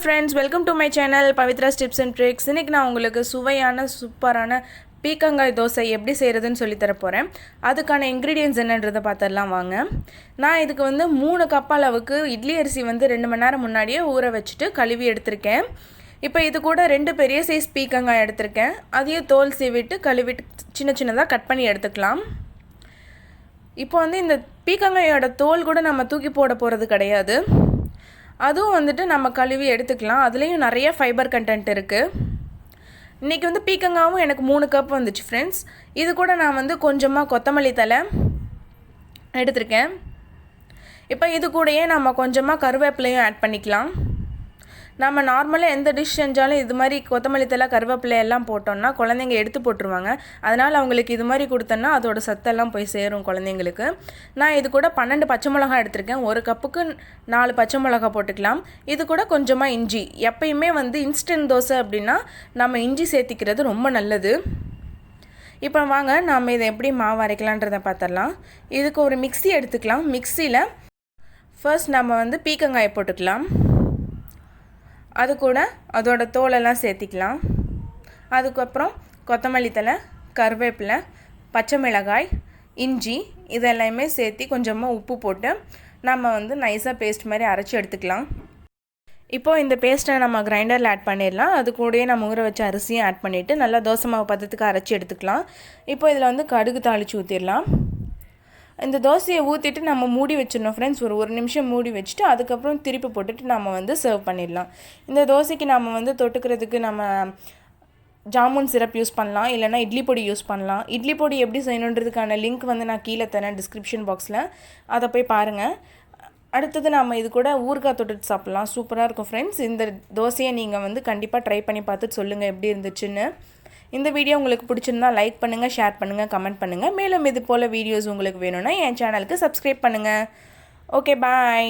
friends, welcome to my channel Pavitra's Tips and Tricks. இன்னைக்கு நான் உங்களுக்கு சுவையான சூப்பரான பீக்கங்காய் தோசை எப்படி செய்யறதுன்னு சொல்லி தர போறேன். அதுக்கான ingredients என்னன்றதை பார்த்தறலாம் வாங்க. நான் இதுக்கு வந்து 3 கப் அளவுக்கு இட்லி அரிசி வந்து 2 மணி நேரம் முன்னாடியே ஊற வச்சிட்டு கழுவி எடுத்துர்க்கேன். இப்போ இது கூட 2 பெரிய சைஸ் பீக்கங்காய் எடுத்துர்க்கேன். அதையும் தோல் சீவிட்டு கழுவிட்டு சின்ன சின்னதா கட் பண்ணி எடுத்துக்கலாம். இப்போ வந்து இந்த பீக்கங்காயோட தோல் கூட நம்ம தூக்கி போட போறது கிடையாது. அதுவும் வந்துட்டு நம்ம கழுவி எடுத்துக்கலாம். அதுலயும் நிறைய ஃபைபர் கண்டென்ட் இருக்கு. இன்னைக்கு வந்து பீக்கங்காவும் எனக்கு 3 கப் வந்துச்சு फ्रेंड्स. இது கூட நான் வந்து கொஞ்சமா கொத்தமல்லி தழை எடுத்துர்க்கேன். இப்போ இது கூடயே நம்ம கொஞ்சமா கறிவேப்பிலையும் ஆட் பண்ணிக்கலாம். நம்ம நார்மலா எந்த டிஷ் செஞ்சாலும் இது மாதிரி கொத்தமல்லி தழை கறிவேப்பிலை எல்லாம் போட்டோம்னா குழந்தைங்க எடுத்து போட்டுருவாங்க. அதனால அவங்களுக்கு இது மாதிரி கொடுத்தனா அதோட சத்தெல்லாம் போய் சேரும் குழந்தைங்களுக்கு. நான் இது கூட 12 பச்சை மிளகாய் எடுத்துர்க்கேன். 1 கப்புக்கு 4 பச்சை மிளகாய் போட்டுக்கலாம். இது கூட கொஞ்சமா இஞ்சி. எப்பயுமே வந்து இன்ஸ்டன்ட் தோசை அப்படினா நம்ம இஞ்சி சேர்த்திக்கிறது ரொம்ப நல்லது. இப்போ வாங்க நாம இதை எப்படி மாவு அரைக்கலாம்ன்றதை பார்த்தறலாம். இதுக்கு ஒரு மிக்ஸி எடுத்துக்கலாம். மிக்ஸில ஃபர்ஸ்ட் நம்ம வந்து பீக்கங்காயை போட்டுக்கலாம். அது கூட அதோட தோலெல்லாம் சேர்த்திக்கலாம். அதுக்கு அப்புறம் கொத்தமல்லி தழை, கறிவேப்பிலை, பச்சை மிளகாய், இஞ்சி இதெல்லாம் சேர்த்து கொஞ்சமா உப்பு போட்டு நாம வந்து நைஸா பேஸ்ட் மாதிரி அரைச்சு எடுத்துக்கலாம். இப்போ இந்த பேஸ்ட்டை நம்ம கிரைண்டர்ல ஆட் பண்ணிரலாம். அது கூடயே நம்ம ஊற வச்ச அரிசியை ஆட் பண்ணிட்டு நல்லா தோசை மாவு பதத்துக்கு அரைச்சு எடுத்துக்கலாம். இப்போ இதல வந்து கடுகு தாளிச்சு ஊத்திரலாம். இந்த தோசையை ஊத்திட்டு நம்ம மூடி வச்சிரணும் फ्रेंड्स. ஒரு 1 நிமிஷம் மூடி வச்சிட்டு அதுக்கு அப்புறம் திருப்பி போட்டுட்டு நாம வந்து சர்வ் பண்ணிரலாம். இந்த தோசைக்கு நாம வந்து தொட்டுக்கிறதுக்கு நம்ம ஜாமுன் சிரப் யூஸ் பண்ணலாம், இல்லனா இட்லி பொடி யூஸ் பண்ணலாம். இட்லி பொடி எப்படி செய்யணும்ன்றதுக்கான லிங்க் வந்து நான் கீழ தரேன் டிஸ்கிரிப்ஷன் பாக்ஸ்ல. அத போய் பாருங்க. அடுத்து நாம இது கூட ஊறுகாய் தொட்டுட்டு சாப்பிடலாம். சூப்பரா இருக்கும் फ्रेंड्स. இந்த தோசையை நீங்க வந்து கண்டிப்பா ட்ரை பண்ணி பார்த்துட்டு சொல்லுங்க எப்படி இருந்துச்சுன்னு. இந்த வீடியோ உங்களுக்கு பிடிச்சிருந்தா லைக் பண்ணுங்க, ஷேர் பண்ணுங்க, கமெண்ட் பண்ணுங்க. மேலும் இது போல வீடியோஸ் உங்களுக்கு வேணும்னா என் சேனலுக்கு சப்ஸ்கிரைப் பண்ணுங்க. Okay, by.